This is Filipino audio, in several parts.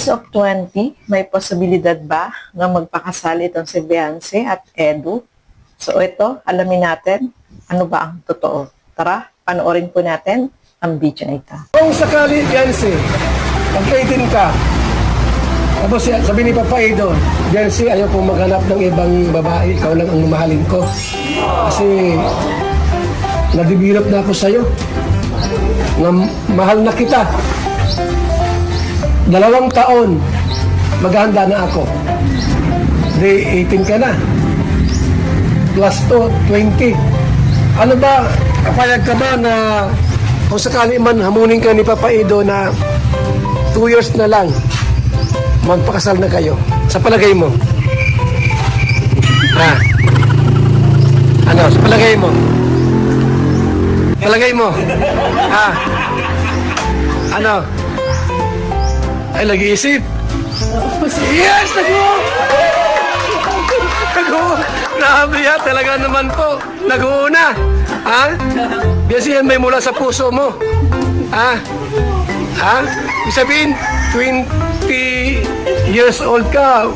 age of 20, may posibilidad ba na magpakasal itong si Beyonce at Edu? So ito, alamin natin ano ba ang totoo. Tara, panoorin po natin ang video na ito. Kung sakali, Beyonce, magkaitin ka, tapos sabi ni Papa Edo, Beyonce, ayaw kong maghanap ng ibang babae, ikaw lang ang mamahalin ko. Kasi nadibilap na ako sa'yo. Mahal na kita. 2 taon, maghahanda na ako. Di 18 ka na. Plus 2, 20. Ano ba, kapayag ka ba na kung sakali man hamunin ka ni Papa Edo na 2 years na lang, magpakasal na kayo? Sa palagay mo? Ha? Ano, sa palagay mo? Palagay mo? Ha? Ano? Ay, nag-iisip. Yes! Nag-uuna! Grabe yan, talaga naman po. Nag-uuna. Ha? Kasi yan may mula sa puso mo. Ha? Ha? Ibig sabihin, 20 years old ka,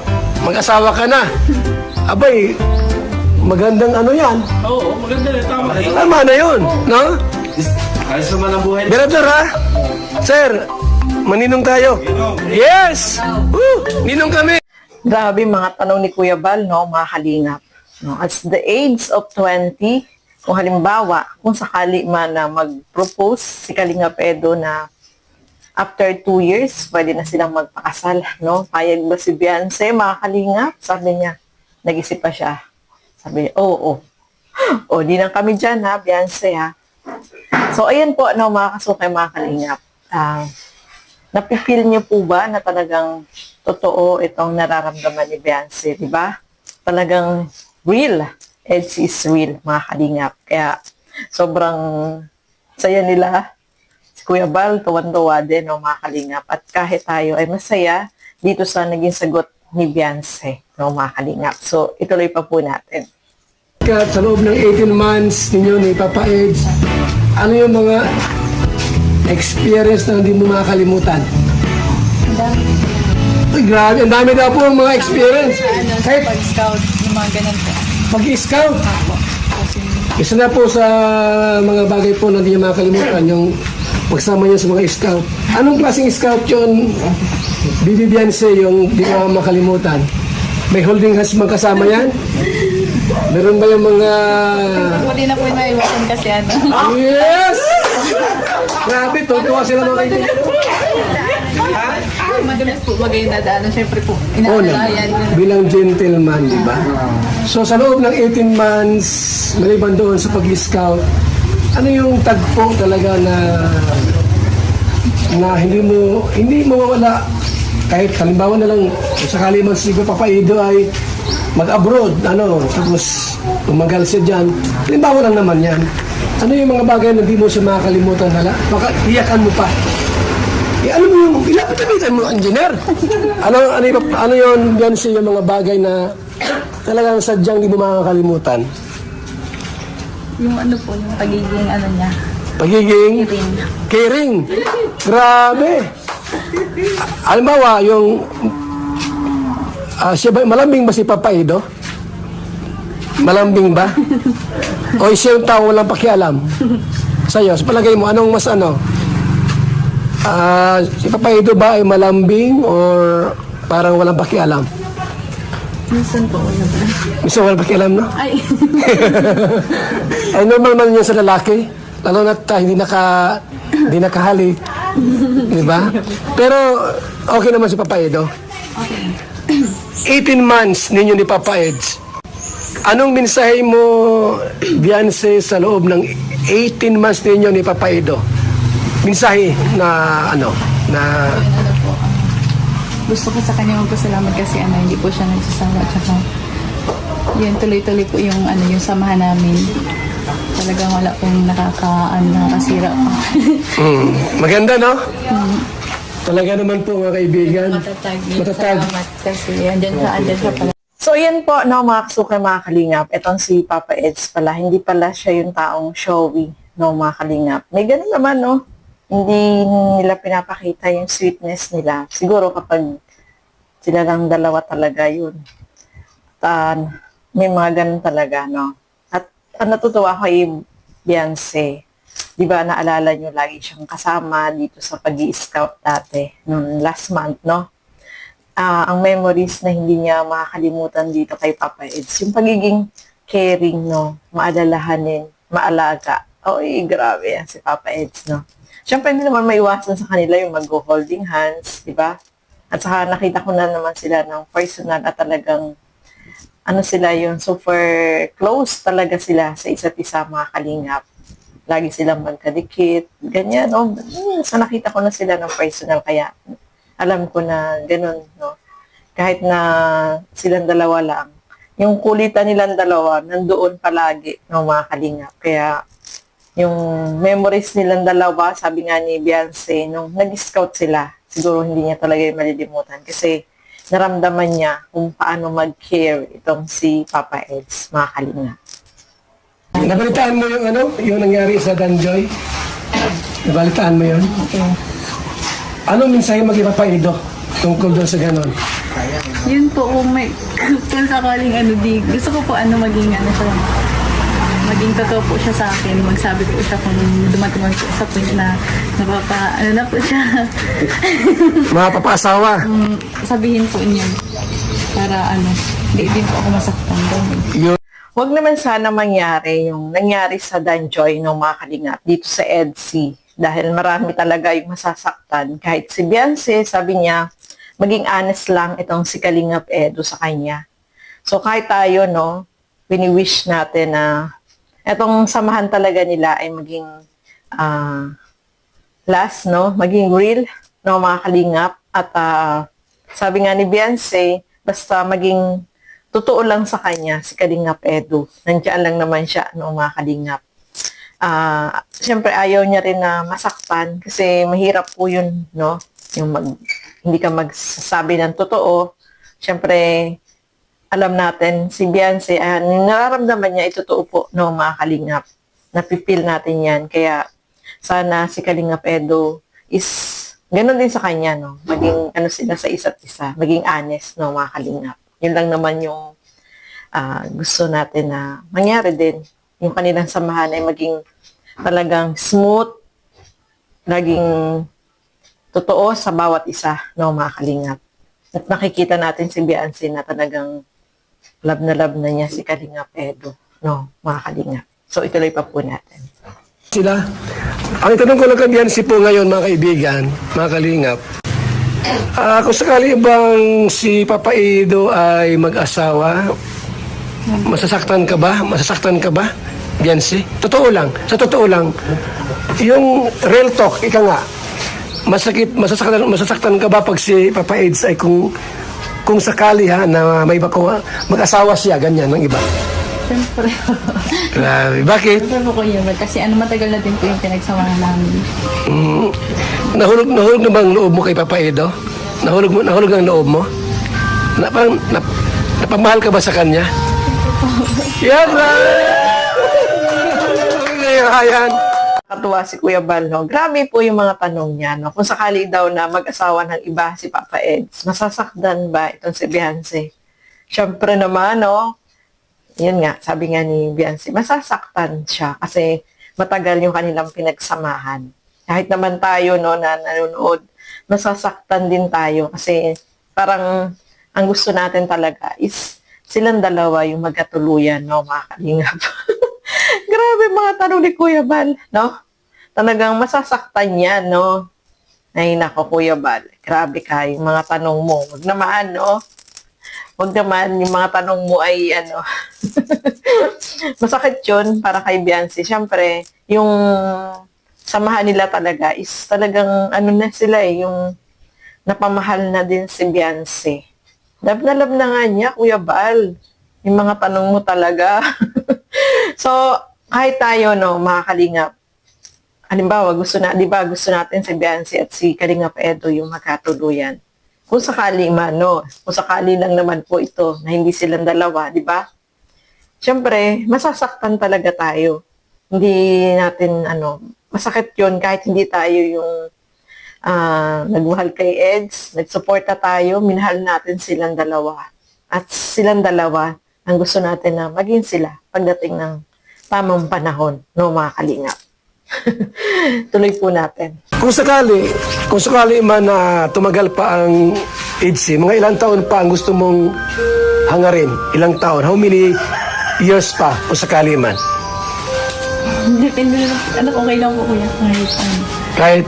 mag-asawa ka na. Abay, magandang ano yan. Oo, maganda na. Tama. Tama na yun, no? Ayos naman ang buhay. Director, ha? Sir, maninong tayo? Yes! Ninong kami! Grabe mga tanong ni Kuya Bal, no, mga kalingap. No, at the age of 20, kung halimbawa, kung sakali man na mag-propose si Kalingap Edo na after 2 years, pwede na silang magpakasal, no? Payag ba si Beyonce, mga kalingap? Sabi niya, nag-isip pa siya. Sabi niya, oo. O, di lang kami dyan, ha, Beyonce, ha? So, ayan po, no, mga kasukay, mga kalingap. Napifeel niyo po ba na talagang totoo itong nararamdaman ni Beyonce, di ba? Talagang real. Edge is real, mga kalingap. Kaya, sobrang saya nila. Si Kuya Bal, tuwan-tuwa din, no, mga kalingap. At kahit tayo ay masaya dito sa naging sagot ni Beyonce, no, mga kalingap. So, ituloy pa po natin. Sa loob ng 18 months ninyo ni Papa Edge, ano yung mga experience na hindi mo makakalimutan? Ay, grabe. Ang dami daw po ang mga experience. Kahit Pag-scout, yung mga ganun po. pag-scout. Apo. Isa na po sa mga bagay po na hindi nyo makakalimutan, yung pagsama nyo sa mga scout. Anong klaseng scout yun, Bibi Beyonce, yung di mo makalimutan? May holding hands magkasama yan? Meron ba yung mga... Hindi na po yung naiwasan kasi ano. Yes! Grabe, tutuwa sila mga kaibigan. Madalas po bagay na daanan. Siyempre po, Oh, inaalayan. bilang gentleman, di ba? So sa loob ng 18 months, maliban doon sa pag-scout, ano yung tagpo talaga na hindi mo mawala kahit halimbawa na lang kung sakali man si Papa Edo ay mag-abroad, tapos tumagal siya dyan, halimbawa lang naman yan. Ano yung mga bagay na hindi mo siya makakalimutan, baka iyakan mo pa? Ano mo yung, ilapitan mo, engineer? Ano yun, Beyonce, yung mga bagay na talagang sadyang hindi mo makakalimutan? Yung ano po, yung pagiging ano niya. Pagiging? Caring. Grabe. Halimbawa, yung siya ba, malambing ba si Papa Edo? Malambing ba? O siya yung tao walang pakialam? Sa'yo, sa palagay mo, anong mas si Papa Edo ba ay malambing or parang walang pakialam? Minsan po, ano ba? Minsan walang pakialam, no? Ay. Ay normal man yun sa lalaki. Lalo na hindi nakahalik. Di ba? Pero okay naman si Papa Edo. Okay. 18 months ninyo ni Papa Edge. Anong mensahe mo, Beyonce, sa loob ng 18 months ninyo ni Papa Edo? Mensahe na Ano po, gusto ko sa kanya magpasalamat kasi hindi po siya nagsasawa. Tsaka, yun, tuloy-tuloy po yung samahan namin. Talagang wala pong nakakasira pa. Maganda, no? Talaga naman po, mga kaibigan. Matatag. Matatag. Salamat kasi andyan siya pala. So, yan po, no, mga kasukay, mga kalingap. Itong si Papa Edge pala, hindi pala siya yung taong showy, no, mga kalingap. May ganun naman, no? hindi nila pinapakita yung sweetness nila. Siguro kapag sila lang dalawa talaga yun. At may mga ganun talaga, no? At natutuwa ko kay Beyonce. Di ba, naalala nyo, lagi siyang kasama dito sa pag-i-scout dati, noong last month, no? Ang memories na hindi niya makakalimutan dito kay Papa Eds, yung pagiging caring, no? Maalalahanin, maalaga. Oy, grabe yan si Papa Eds, no? Siyempre, hindi naman maiwasan sa kanila yung mag-holding hands, di ba? At saka nakita ko na naman sila ng personal at talagang ano sila yung super close talaga sila sa isa't isa, mga kalingap. Lagi silang magkadikit, ganyan. Oh, so nakita ko na sila ng personal, kaya alam ko na ganun, no? Kahit na silang dalawa lang, yung kulitan nilang dalawa, nandoon palagi, no, mga kalingap. Kaya yung memories nilang dalawa, sabi nga ni Beyonce, nung nag-scout sila, siguro hindi niya talaga yung malilimutan kasi naramdaman niya kung paano mag-care itong si Papa Eds, mga kalingap. Nabalitaan mo yung ano, yung nangyari sa Danjoy? Nabalitaan mo yun? Ano mensahe mag-ipapaido tungkol doon sa ganon? Yun po, kung sakaling gusto ko po maging siya, maging totoo po siya sa akin, magsabi po siya kung dumating po sa point na na po siya. Mga papaasawa. Sabihin po niya para hindi din po ako masaktan doon. Huwag naman sana mangyari yung nangyari sa Danjoy ng mga kalingap dito sa EDC. Dahil marami talaga yung masasaktan. Kahit si Beyonce, sabi niya, maging honest lang itong si Kalingap Edo sa kanya. So kahit tayo, no, wini-wish natin na itong samahan talaga nila ay maging last, no, maging real, no, mga kalingap. At sabi nga ni Beyonce, basta maging totoo lang sa kanya si Kalingap Edo. Nandiyan lang naman siya, no, mga kalingap. Siyempre ayaw niya rin na masaktan kasi mahirap po yun, no? Yung hindi ka magsasabi ng totoo. Siyempre, alam natin, si Beyonce, nararamdaman niya, totoo po, no, mga kalingap. Napipil natin yan. Kaya, sana si Kalingap Edo is, ganun din sa kanya, no? Maging, sila sa isa't isa. Maging honest, no, mga kalingap. Yun lang naman yung gusto natin na mangyari din. Yung kanilang samahan ay maging talagang smooth, laging totoo sa bawat isa, no, mga kalingap. At nakikita natin si Beyonce na talagang love na niya si Kalingap Edo, no, mga kalingap. So, ituloy pa po natin. Sila. Ang tanong ko lang kay Beyonce po ngayon, mga kaibigan, mga kalingap, kung sakali bang si Papa Edo ay mag-asawa, masasaktan ka ba? Masasaktan ka ba, Beyonce? Totoo lang. Sa totoo lang. Yung real talk, ika nga, masasaktan ka ba pag si Papa Eds ay kung sakali na may iba ko, mag-asawa siya, ganyan, ng iba? Siyempre. Grabe. Bakit? Siyempre po yun. Kasi matagal na din po yung pinagsamahan namin. Nahulog na bang loob mo kay Papa Edo? Nahulog ang loob mo? Napamahal ka ba sa kanya? Yan! Ayan! Katuwa si Kuya Bal, no? Grabe po yung mga tanong niya, no? Kung sakali daw na mag-asawa ng iba si Papa Eds, masasaktan ba itong si Beyonce? Siyempre naman, no? Yun nga, sabi nga ni Beyonce, masasaktan siya kasi matagal yung kanilang pinagsamahan. Kahit naman tayo, no, na nanonood, masasaktan din tayo kasi parang ang gusto natin talaga is silang dalawa yung magkatuluyan, no, mga kalingap. Grabe mga tanong ni Kuya Bal, no? Talagang masasaktan yan, no? Ay, nako, Kuya Bal. Grabe ka, yung mga tanong mo. Huwag naman, no? Huwag naman, yung mga tanong mo ay, masakit yun para kay Beyonce. Siyempre, yung samahan nila talaga is talagang, na sila yung napamahal na din si Beyonce. Love na nga niya, Kuya Bal. Yung mga tanong mo talaga. So, kahit tayo, no, mga kalingap, halimbawa, gusto natin si Beyonce at si Kalingap Edo yung magkatuluyan. Kung sakali man, no, kung sakali lang naman po ito na hindi silang dalawa, di ba? Siyempre, masasaktan talaga tayo. Hindi natin, masakit yun kahit hindi tayo yung nagmahal kay Eds, nagsuporta tayo, minahal natin silang dalawa. At silang dalawa, ang gusto natin na maging sila pagdating ng tamang panahon, no mga kalingap. Tuloy po natin. Kung sakali man na tumagal pa ang EDC, mga ilang taon pa ang gusto mong hangarin? Ilang taon? How many years pa kung sakali man? Depende na. Okay lang po kuya. Kahit ano. Kahit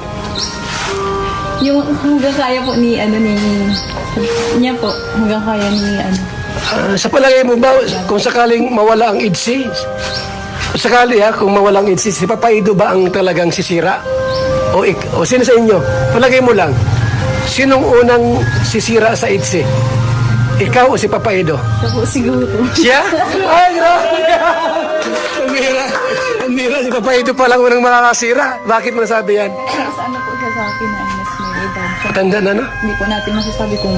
Yung hanggang kaya po ni niya po. Hanggang kaya ni sa palagay mo ba, kung sakaling mawala ang EDC, sakali kung mawala ang EDC, si Papa Ido ba ang talagang sisira? O sino sa inyo? Palagay mo lang, sinong unang sisira sa EDC? Ikaw o si Papa Ido? Siya po siguro. Siya? Ay, grabe! Ang mira, si Papa Ido pa lang unang makakasira. Bakit mo nasabi yan? Mas ano po siya sa akin na mas may edad. Siya, Matanda na, no? hindi po natin masasabi kung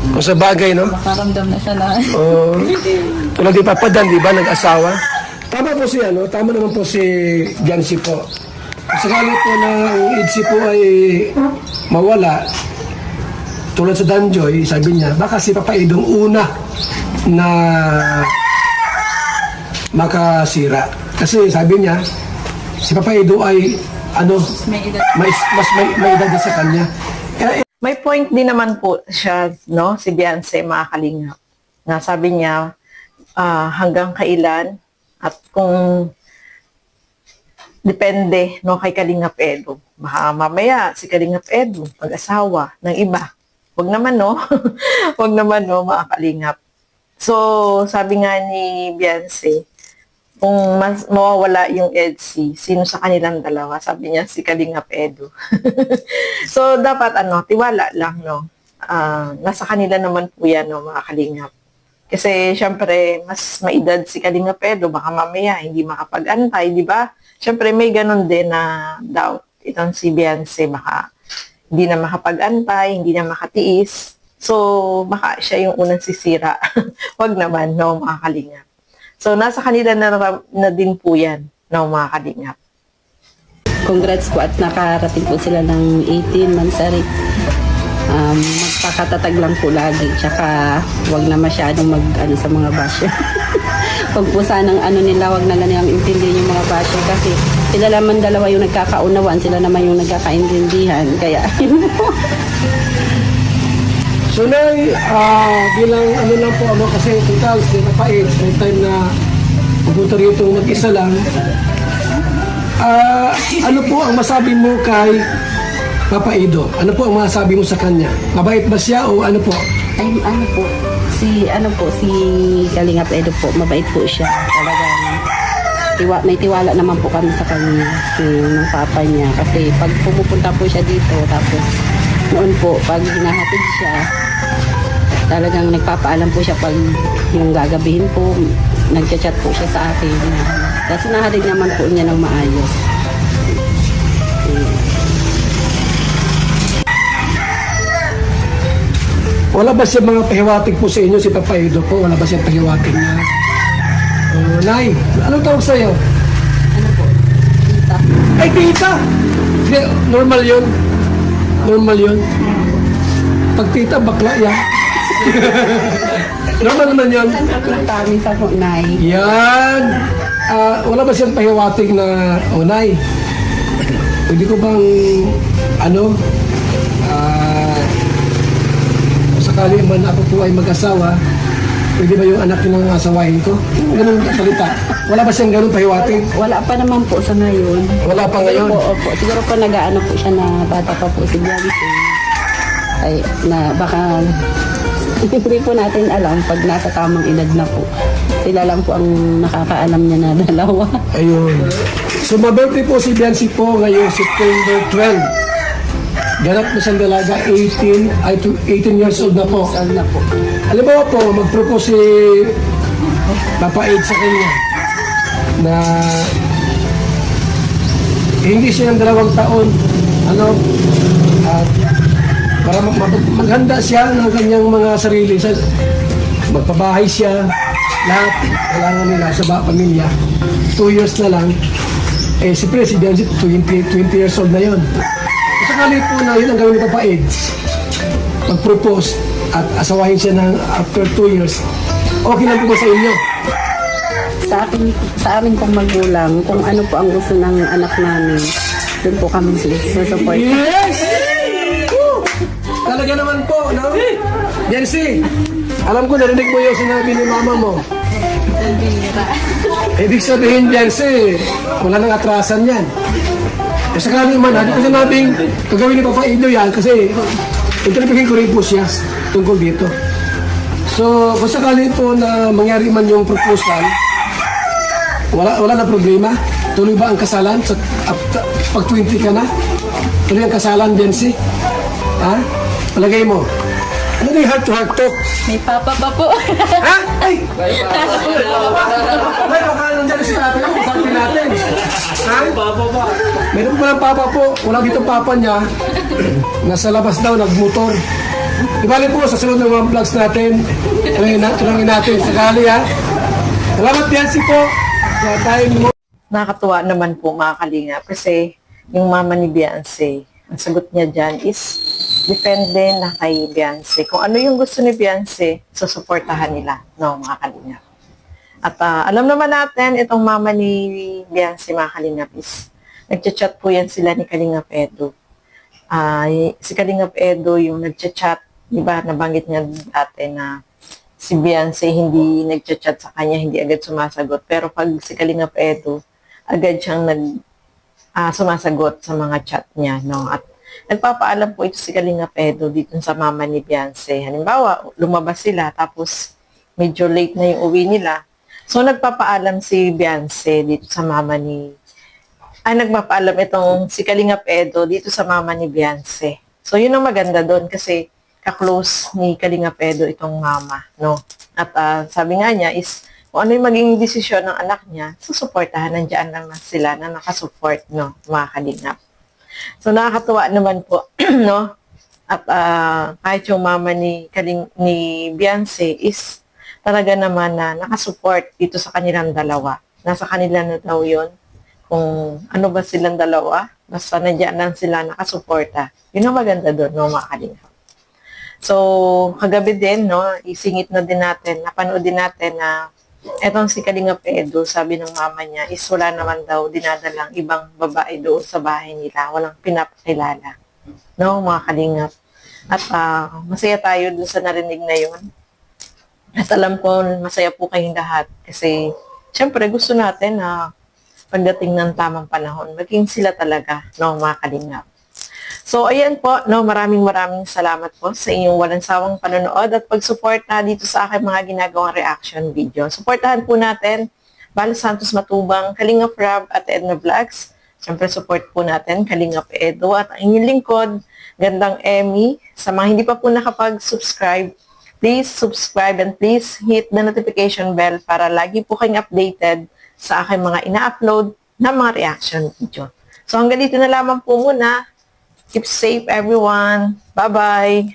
Kung sa bagay, no? makaramdam na siya na. Tulad ni Papa Dan, di ba, nag-asawa? Tama po si tama naman po si Jancy po. Sakali po na ang EDC po ay mawala, tulad sa Danjoy, sabi niya, baka si Papa Idong una na makasira. Kasi sabi niya, si Papa Ido ay May edad. may edad na sa kanya. Kaya May point din naman po siya, no, si Beyonce, mga kalingap. Na sabi niya, hanggang kailan at kung depende, no, kay Kalingap Edo. Baka mamaya si Kalingap Edo mag-asawa ng iba. Wag naman, no? Wag naman, no, mga kalingap. So, sabi nga ni Beyonce, kung mawawala yung EDC, sino sa kanilang dalawa? Sabi niya, si Kalingap Edo. So, dapat, tiwala lang, no? Nasa kanila naman po yan, no, mga kalingap. Kasi, syempre, mas maedad si Kalingap Edo, baka mamaya hindi makapag-antay, di ba? Syempre, may ganun din na doubt. Itong si Beyonce, baka hindi na makapag-antay, hindi na makatiis. So, baka siya yung unang sisira. Wag naman, no, mga kalingap. So, nasa kanila na din po yan, no, mga kalingap. Congrats po at nakarating po sila ng 18 months rin. Magpakatatag lang po lagi. Tsaka wag na masyadong sa mga basher. Pag po sanang nila, wag na lang nilang intindihin yung mga basher kasi sila naman dalawa yung nagkakaunawan, sila naman yung nagkakaintindihan. Kaya yun po. So, Nay, bilang lang po, kasi total, si Papa Eds, may time na pupunta rito mag-isa lang. Ano po ang masabi mo kay Papa Ido? Ano po ang masabi mo sa kanya? Mabait ba siya o ano po? Ay, si Kalingap Edo po, mabait po siya. Talagang may tiwala naman po kami sa kanya, ng papa niya. Kasi pag pumupunta po siya dito, tapos noon po, pag hinahatid siya, talagang nagpapaalam po siya pag yung gagabihin po, nagchat-chat po siya sa akin. Kasi nahatid naman po niya ng maayos. Wala ba siya mga pahiwatig po sa inyo, si Papa Ido po? Wala ba siya pahiwatig na? Nay, anong tawag sa'yo? Ano po? Tita. Ay, tita! Hindi, normal yun. Normal yun. Pag tita, bakla yan. Normal naman yun. Kami sa po, Nay. Yan. Wala ba siyang pahiwatig na, Nay, pwede ko bang, sakali man ako po ay mag-asawa, pwede ba yung anak ng asawahin ko? Ganun salita. Wala ba siyang ganun pahiwatig? Wala pa naman po sa ngayon. Wala pa ngayon? Opo. Siguro po nag-aano po siya na bata pa po si Beyonce. Ay, na baka hindi po natin alam pag nasa tamang edad na po. Sila lang po ang nakakaalam niya na dalawa. Ayun. So, ma-birthday po si Beyonce po ngayong September 12. Ganap na siyang dalaga, 18 years old na po. Saan na po? Alam mo po, mag-propose si Papa Ed sa kanya na hindi siya ng 2 taon, at para maghanda siya ng kanyang mga sarili. Magpabahay siya, lahat, kailangan nila sa pamilya. 2 years na lang. Eh, siyempre, si Biancy, 20 years old na yun. Sakali po na yun ang gawin ni Papa Ed, mag-propose at asawahin siya ng after 2 years, okay lang po ba sa inyo? Sa amin pong magulang, kung ano po ang gusto ng anak namin, doon po kami susupport. Yes! Woo! Talaga naman po, no? Biancy, alam ko narinig mo yung sinabi ni mama mo. Ibig sabihin, Biancy, wala nang atrasan yan. E sakali man, hindi ko sinabing gagawin ni Papa Edo yan kasi interviewin ko rin po siya tungkol dito. So, kung sakali po na mangyari man yung proposal, wala na problema. Tuloy ba ang kasalan? Pag 20 ka na? Tuloy ang kasalan, Biancy? Ha? Palagay mo. Ano na yung heart-to-heart talk? May papa pa po. Ha? Ay! Ay, baka nandiyan si tatay ako, sabi natin. Ha? Papa ba? Meron pa ng papa po. Wala dito papa niya. Nasa labas daw, nagmotor. Ibali po sa sunod ng mga vlogs natin. Tulungin natin sakali, ha? Salamat, Biancy po. Sa time mo. Nakakatuwa naman po mga kalingap kasi yung mama ni Beyonce, ang sagot niya dyan is depende na kay Beyonce. Kung ano yung gusto ni Beyonce, susuportahan nila, no, mga kalingap. At alam naman natin, itong mama ni Beyonce, mga kalingap, is nagchat-chat po yan sila ni Kalingap Edo. Si Kalingap Edo yung nagchat-chat, di ba, nabanggit niya dati na si Beyonce hindi nagchat-chat sa kanya, hindi agad sumasagot. Pero pag si Kalingap Edo, agad siyang sumasagot sa mga chat niya, no? At nagpapaalam po ito si Kalingap Edo dito sa mama ni Beyonce. Halimbawa, lumabas sila, tapos medyo late na yung uwi nila. So, nagpapaalam si Beyonce dito sa mama ni... nagpapaalam itong si Kalingap Edo dito sa mama ni Beyonce. So, yun ang maganda doon kasi ka-close ni Kalingap Edo itong mama, no? At sabi nga niya is, kung ano yung maging desisyon ng anak niya, susuportahan, nandiyan lang sila na nakasupport, no, mga Kalingap. So, nakakatuwa naman po, no? At kahit yung mama ni Beyonce is talaga naman na nakasupport dito sa kanilang dalawa. Nasa kanila na daw yun. Kung ano ba silang dalawa, basta nandiyan lang sila nakasuporta. Yun ang maganda doon, no, mga Kalingap. So, kagabi din, no, isingit na din natin, napanood din natin na etong si Kalingap Edo, sabi ng mama niya, is wala naman daw dinadalang ibang babae doon sa bahay nila. Walang pinapakilala. No, mga Kalingap. At masaya tayo doon sa narinig na yun. At alam ko, masaya po kayong lahat. Kasi, syempre, gusto natin na pagdating ng tamang panahon, maging sila talaga, no, mga Kalingap. So, ayan po, no, maraming salamat po sa inyong walang sawang panonood at pag-suporta dito sa aking mga ginagawang reaction video. Suportahan po natin Bal Santos Matubang, Kalingap Rab at Edna Vlogs. Siyempre, support po natin Kalingap Edo at ang inyong lingkod, Gandang Emmy. Sa mga hindi pa po nakapag-subscribe, please subscribe and please hit the notification bell para lagi po kayong updated sa aking mga ina-upload na mga reaction video. So, hanggang dito na lamang po muna. Keep safe, everyone. Bye-bye.